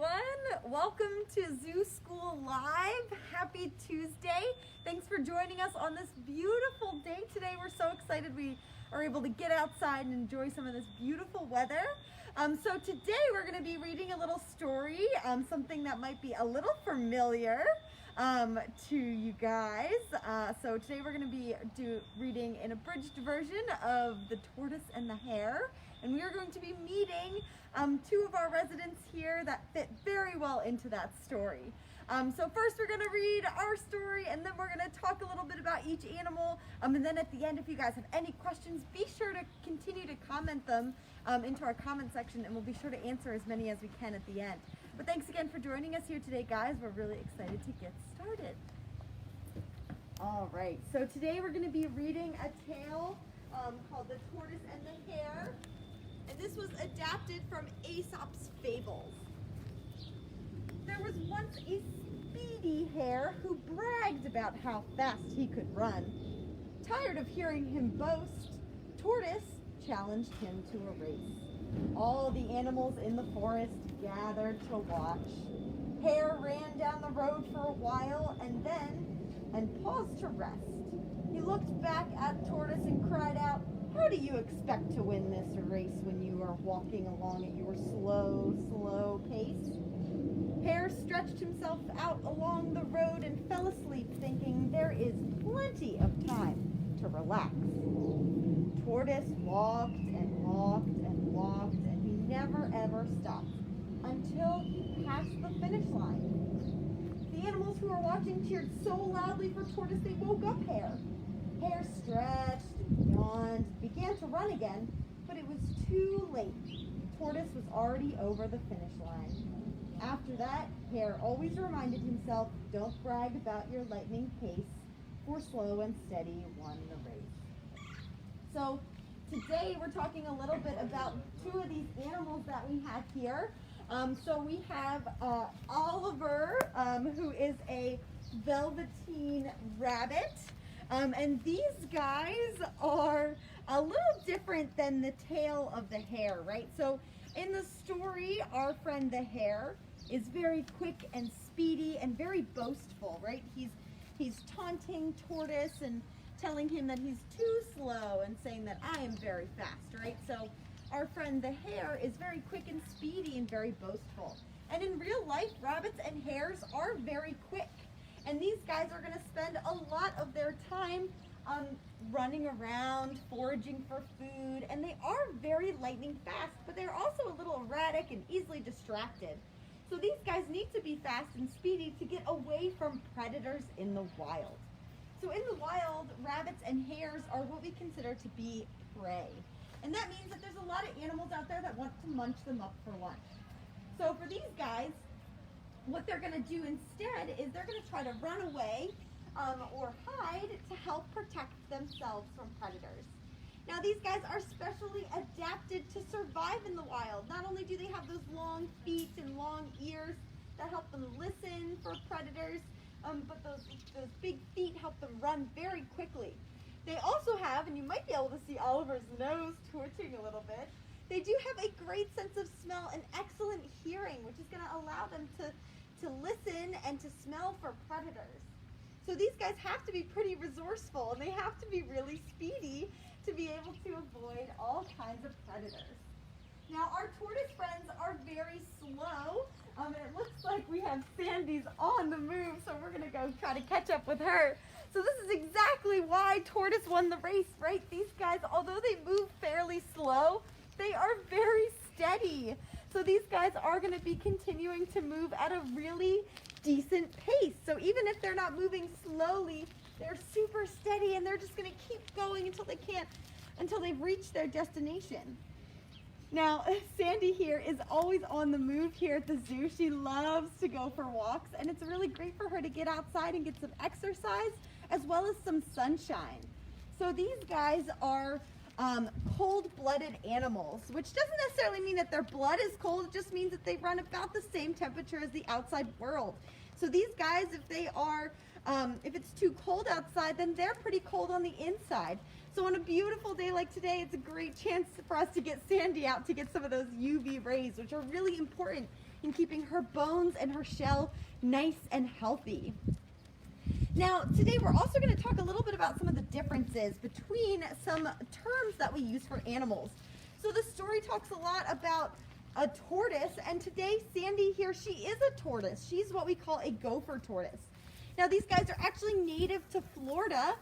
everyone. Welcome to Zoo School Live. Happy Tuesday. Thanks for joining us on this beautiful day today. We're so excited we are able to get outside and enjoy some of this beautiful weather. So today we're going to be reading a little story, something that might be a little familiar to you guys. So today we're going to be reading an abridged version of The Tortoise and the Hare. And we are going to be meeting two of our residents here that fit very well into that story. So first we're going to read our story, and then we're going to talk a little bit about each animal. And then at the end, if you guys have any questions, be sure to continue to comment them into our comment section, and we'll be sure to answer as many as we can at the end. But thanks again for joining us here today, guys. We're really excited to get started. All right, so today we're going to be reading a tale called The Tortoise and the Hare. And this was adapted from Aesop's Fables. There was once a speedy hare who bragged about how fast he could run. Tired of hearing him boast, Tortoise challenged him to a race. All the animals in the forest gathered to watch. Hare ran down the road for a while and paused to rest. He looked back at Tortoise and cried out, "How do you expect to win this race when you are walking along at your slow pace?" Hare stretched himself out along the road and fell asleep, thinking there is plenty of time to relax. Tortoise walked and he never ever stopped until he passed the finish line. The animals who were watching cheered so loudly for Tortoise they woke up Hare. Hare stretched and yawned, began to run again, but it was too late. Tortoise was already over the finish line. After that, Hare always reminded himself, don't brag about your lightning pace, for slow and steady won the race. So today we're talking a little bit about two of these animals that we have here. So we have Oliver, who is a velveteen rabbit. And these guys are a little different than the tale of the hare, right? So in the story, our friend the hare is very quick and speedy and very boastful, right? He's taunting Tortoise and telling him that he's too slow and saying that I am very fast, right? So our friend the hare is very quick and speedy and very boastful. And in real life, rabbits and hares are very quick. And these guys are going to spend a lot of their time running around, foraging for food, and they are very lightning fast, but they're also a little erratic and easily distracted. So these guys need to be fast and speedy to get away from predators in the wild. So in the wild, rabbits and hares are what we consider to be prey. And that means that there's a lot of animals out there that want to munch them up for lunch. So for these guys, what they're going to do instead is they're going to try to run away or hide to help protect themselves from predators. Now these guys are specially adapted to survive in the wild. Not only do they have those long feet and long ears that help them listen for predators, but those big feet help them run very quickly. They also have, and you might be able to see Oliver's nose twitching a little bit, they do have a great sense of smell and excellent hearing, which is going to allow them to listen and to smell for predators. So these guys have to be pretty resourceful, and they have to be really speedy to be able to avoid all kinds of predators. Now our tortoise friends are very slow, and it looks like we have Sandy's on the move, so we're going to go try to catch up with her. So this is exactly why Tortoise won the race, right? These guys, although they move fairly slow, they are very steady. So these guys are going to be continuing to move at a really decent pace. So even if they're not moving slowly, they're super steady and they're just going to keep going until they've reached their destination. Now, Sandy here is always on the move here at the zoo. She loves to go for walks, and it's really great for her to get outside and get some exercise as well as some sunshine. So these guys are cold-blooded animals, which doesn't necessarily mean that their blood is cold. It just means that they run about the same temperature as the outside world. So these guys, if it's too cold outside, then they're pretty cold on the inside. So on a beautiful day like today, it's a great chance for us to get Sandy out to get some of those UV rays, which are really important and keeping her bones and her shell nice and healthy. Now, today we're also going to talk a little bit about some of the differences between some terms that we use for animals. So the story talks a lot about a tortoise, and today Sandy here, she is a tortoise. She's what we call a gopher tortoise. Now, these guys are actually native to Florida.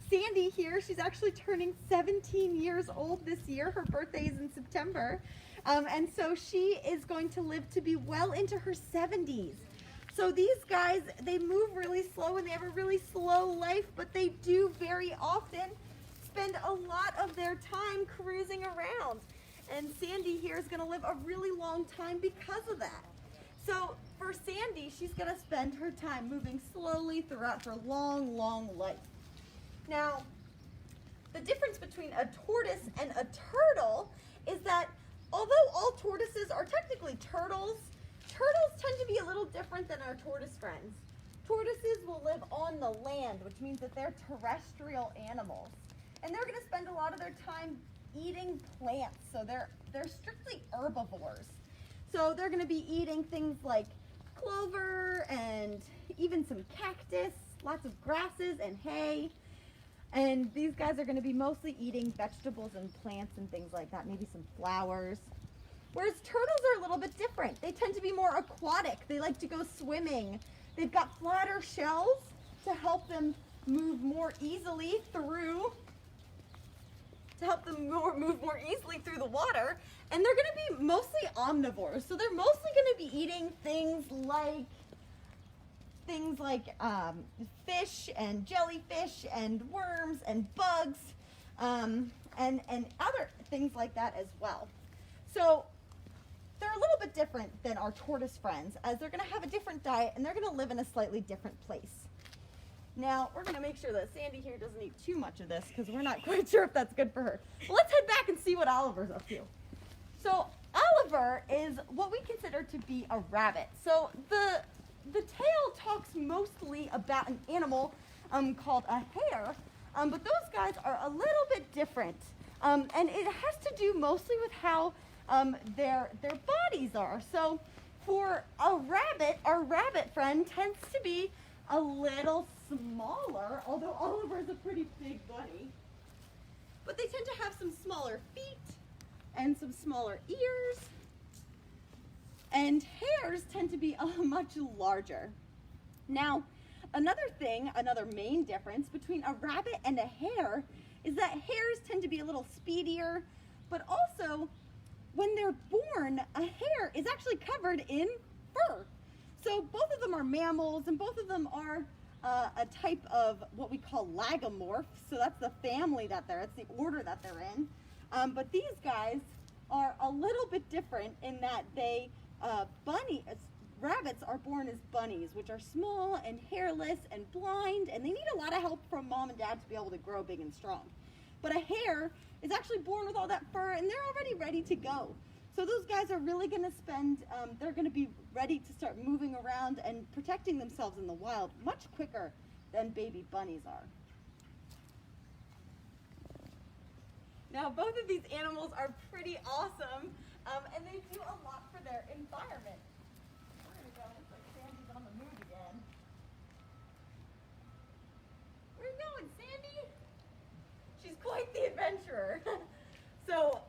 Sandy here, she's actually turning 17 years old this year. Her birthday is in September. And so she is going to live to be well into her 70s. So these guys, they move really slow and they have a really slow life, but they do very often spend a lot of their time cruising around. And Sandy here is going to live a really long time because of that. So for Sandy, she's going to spend her time moving slowly throughout her long, long life. Now, the difference between a tortoise and a turtle is that although all tortoises are technically turtles, turtles tend to be a little different than our tortoise friends. Tortoises will live on the land, which means that they're terrestrial animals. And they're going to spend a lot of their time eating plants. So they're strictly herbivores. So they're going to be eating things like clover and even some cactus, lots of grasses and hay. And these guys are going to be mostly eating vegetables and plants and things like that, maybe some flowers. Whereas turtles are a little bit different. They tend to be more aquatic. They like to go swimming. They've got flatter shells to help them move more easily through, move more easily through the water. And they're going to be mostly omnivores. So they're mostly going to be eating things like fish and jellyfish and worms and bugs and other things like that as well. So they're a little bit different than our tortoise friends, as they're going to have a different diet and they're going to live in a slightly different place. Now, we're going to make sure that Sandy here doesn't eat too much of this because we're not quite sure if that's good for her. Well, let's head back and see what Oliver's up to. So Oliver is what we consider to be a rabbit. So the tale talks mostly about an animal called a hare, but those guys are a little bit different. And it has to do mostly with how their bodies are. So for a rabbit, our rabbit friend tends to be a little smaller, although Oliver is a pretty big bunny. But they tend to have some smaller feet and some smaller ears. And hares tend to be much larger. Now, another main difference between a rabbit and a hare is that hares tend to be a little speedier, but also when they're born, a hare is actually covered in fur. So both of them are mammals, and both of them are a type of what we call lagomorphs. So that's the family that's the order that they're in. But these guys are a little bit different in that they rabbits are born as bunnies, which are small and hairless and blind, and they need a lot of help from mom and dad to be able to grow big and strong. But a hare is actually born with all that fur, and they're already ready to go. So those guys are really going to they're going to be ready to start moving around and protecting themselves in the wild much quicker than baby bunnies are. Now, both of these animals are pretty awesome, and they do a lot for their environment. We're going to go, looks like Sandy's on the move again. Where are you going, Sandy? She's quite the adventurer. So,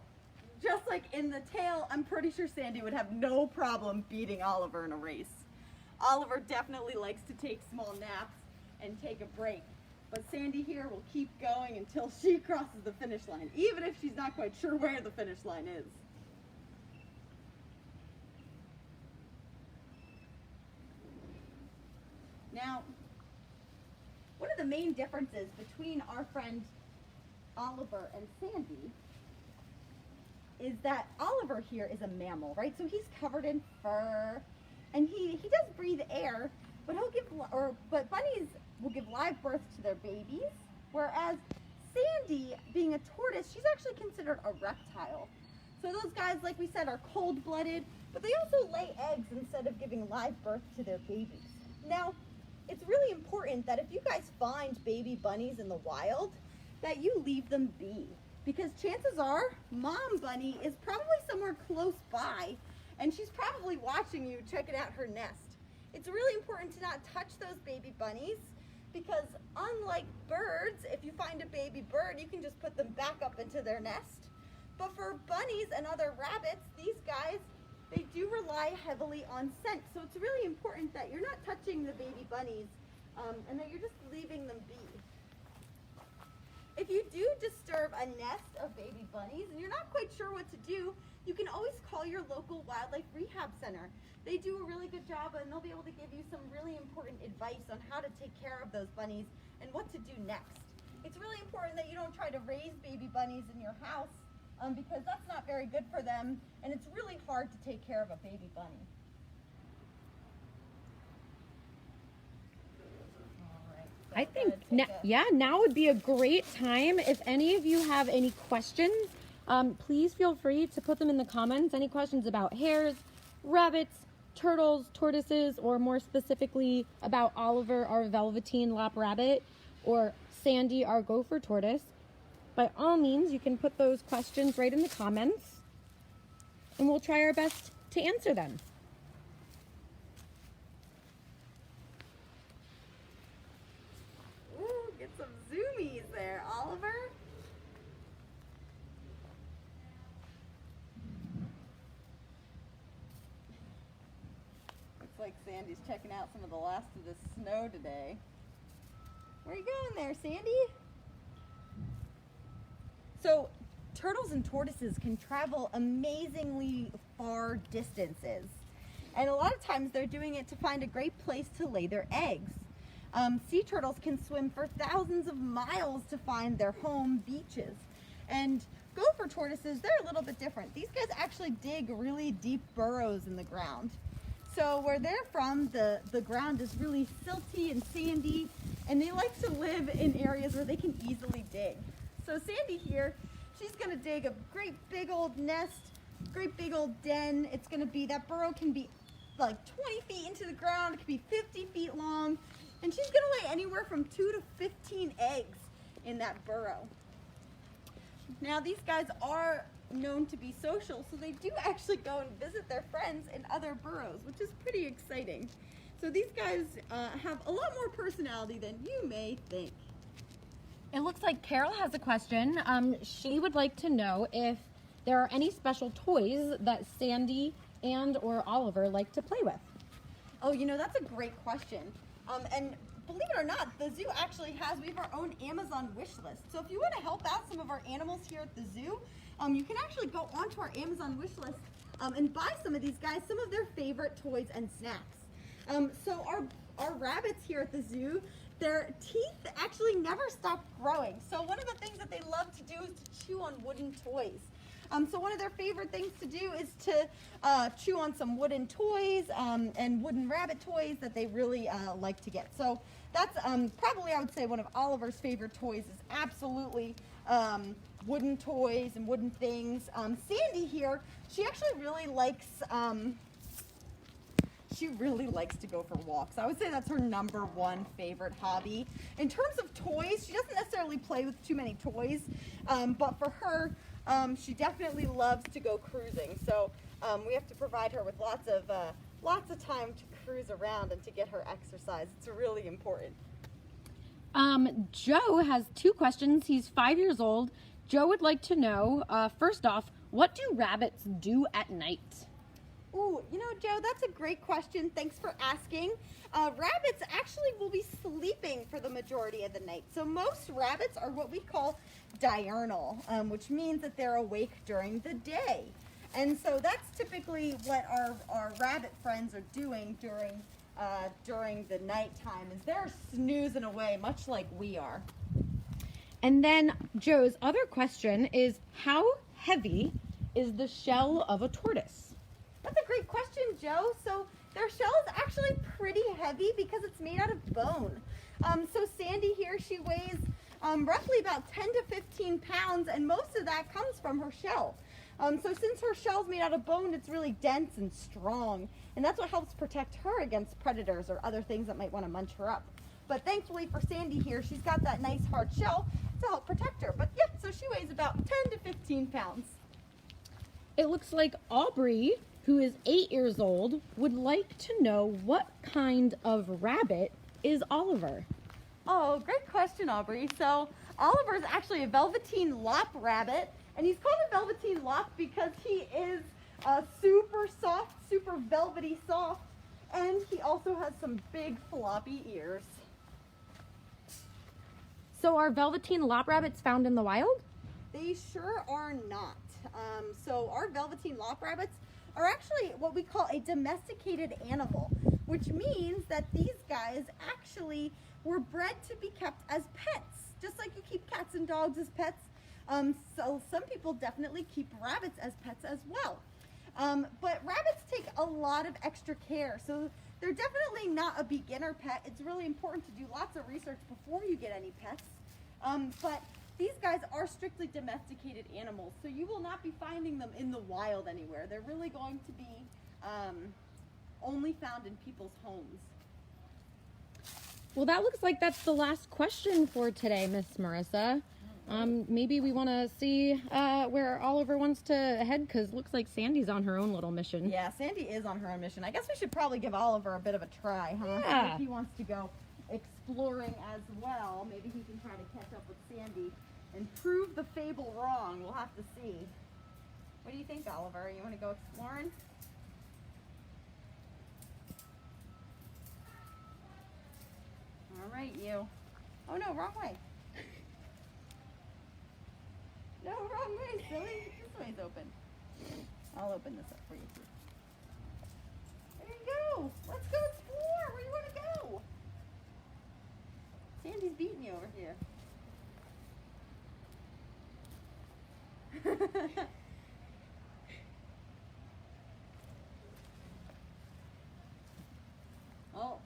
just like in the tale, I'm pretty sure Sandy would have no problem beating Oliver in a race. Oliver definitely likes to take small naps and take a break. But Sandy here will keep going until she crosses the finish line, even if she's not quite sure where the finish line is. Now, one of the main differences between our friend Oliver and Sandy is that Oliver here is a mammal, right? So he's covered in fur, and he does breathe air, but but bunnies will give live birth to their babies, whereas Sandy, being a tortoise, she's actually considered a reptile. So those guys, like we said, are cold-blooded, but they also lay eggs instead of giving live birth to their babies. Now, it's really important that if you guys find baby bunnies in the wild, that you leave them be. Because chances are, mom bunny is probably somewhere close by, and she's probably watching you checking out her nest. It's really important to not touch those baby bunnies because unlike birds, if you find a baby bird, you can just put them back up into their nest. But for bunnies and other rabbits, these guys, they do rely heavily on scent. So it's really important that you're not touching the baby bunnies and that you're just leaving them be. If you do disturb a nest of baby bunnies and you're not quite sure what to do, you can always call your local wildlife rehab center. They do a really good job and they'll be able to give you some really important advice on how to take care of those bunnies and what to do next. It's really important that you don't try to raise baby bunnies in your house because that's not very good for them and it's really hard to take care of a baby bunny. I think, now would be a great time. If any of you have any questions, please feel free to put them in the comments. Any questions about hares, rabbits, turtles, tortoises, or more specifically about Oliver, our velveteen lap rabbit, or Sandy, our gopher tortoise. By all means, you can put those questions right in the comments, and we'll try our best to answer them. Get some zoomies there, Oliver. Looks like Sandy's checking out some of the last of the snow today. Where are you going there, Sandy? So, turtles and tortoises can travel amazingly far distances. And a lot of times they're doing it to find a great place to lay their eggs. Sea turtles can swim for thousands of miles to find their home beaches. And gopher tortoises, they're a little bit different. These guys actually dig really deep burrows in the ground. So where they're from, the ground is really silty and sandy, and they like to live in areas where they can easily dig. So Sandy here, she's gonna dig a great big old nest, great big old den. It's gonna be, that burrow can be like 20 feet into the ground, it can be 50 feet long. And she's gonna lay anywhere from 2 to 15 eggs in that burrow. Now these guys are known to be social, so they do actually go and visit their friends in other burrows, which is pretty exciting. So these guys have a lot more personality than you may think. It looks like Carol has a question. She would like to know if there are any special toys that Sandy and or Oliver like to play with. Oh, you know, that's a great question. And believe it or not, the zoo actually has, we have our own Amazon wish list. So if you want to help out some of our animals here at the zoo, you can actually go onto our Amazon wish list and buy some of these guys, some of their favorite toys and snacks. So our rabbits here at the zoo, their teeth actually never stop growing. So one of the things that they love to do is to chew on wooden toys. So one of their favorite things to do is to chew on some wooden toys and wooden rabbit toys that they really like to get. So that's probably, I would say, one of Oliver's favorite toys is absolutely wooden toys and wooden things. Sandy here, she actually really likes to go for walks. I would say that's her #1 favorite hobby. In terms of toys, she doesn't necessarily play with too many toys, but for her, she definitely loves to go cruising. So we have to provide her with lots of time to cruise around and to get her exercise. It's really important. Joe has 2 questions. He's 5 years old. Joe would like to know, first off, what do rabbits do at night? Ooh, you know, Joe, that's a great question. Thanks for asking. Rabbits actually will be sleeping for the majority of the night. So most rabbits are what we call diurnal, which means that they're awake during the day. And so that's typically what our rabbit friends are doing during the nighttime, is they're snoozing away, much like we are. And then Joe's other question is, how heavy is the shell of a tortoise? That's a great question, Joe. So their shell is actually pretty heavy because it's made out of bone. So Sandy here, she weighs roughly about 10 to 15 pounds, and most of that comes from her shell. So since her shell's made out of bone, it's really dense and strong, and that's what helps protect her against predators or other things that might want to munch her up. But thankfully for Sandy here, she's got that nice hard shell to help protect her. But yeah, so she weighs about 10 to 15 pounds. It looks like Aubrey who is 8 years old, would like to know what kind of rabbit is Oliver. Oh, great question, Aubrey. So Oliver is actually a velveteen lop rabbit, and he's called a velveteen lop because he is super soft, super velvety soft, and he also has some big floppy ears. So are velveteen lop rabbits found in the wild? They sure are not. So our velveteen lop rabbits are actually what we call a domesticated animal, which means that these guys actually were bred to be kept as pets, just like you keep cats and dogs as pets. So some people definitely keep rabbits as pets as well. But rabbits take a lot of extra care, so they're definitely not a beginner pet. It's really important to do lots of research before you get any pets. But these guys are strictly domesticated animals, so you will not be finding them in the wild anywhere. They're really going to be only found in people's homes. Well, that looks like that's the last question for today, Miss Marissa. Maybe we want to see where Oliver wants to head, because it looks like Sandy's on her own little mission. Yeah, Sandy is on her own mission. I guess we should probably give Oliver a bit of a try, huh? Yeah. If he wants to go exploring as well, maybe he can try to catch up with Sandy and prove the fable wrong. We'll have to see. What do you think, Oliver? You want to go exploring? All right, you. Oh no, wrong way. No, wrong way, silly. This way's open. I'll open this up for you too. There you go. Let's go explore. Where do you want to go? Sandy's beating you over here. Oh,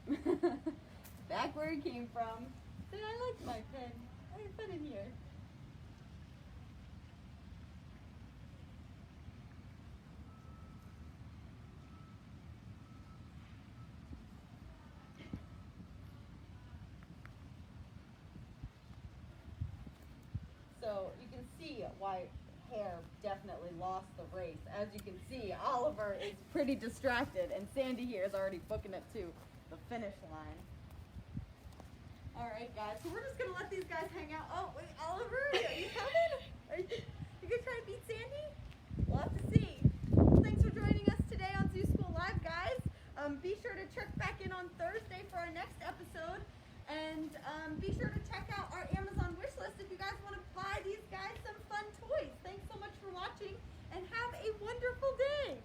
back where he came from. But I like my pen. I have fun in here. So you can see why Hare definitely lost the race. As you can see, Oliver is pretty distracted, and Sandy here is already booking it to the finish line. All right, guys, so we're just gonna let these guys hang out. Oh, wait, Oliver, are you coming? Are you gonna try to beat Sandy? We'll have to see. Thanks for joining us today on Zoo School Live, guys. Be sure to check back in on Thursday for our next episode. And be sure to check out our Amazon wish list if you guys want to buy these guys some fun toys. Thanks so much for watching, and have a wonderful day.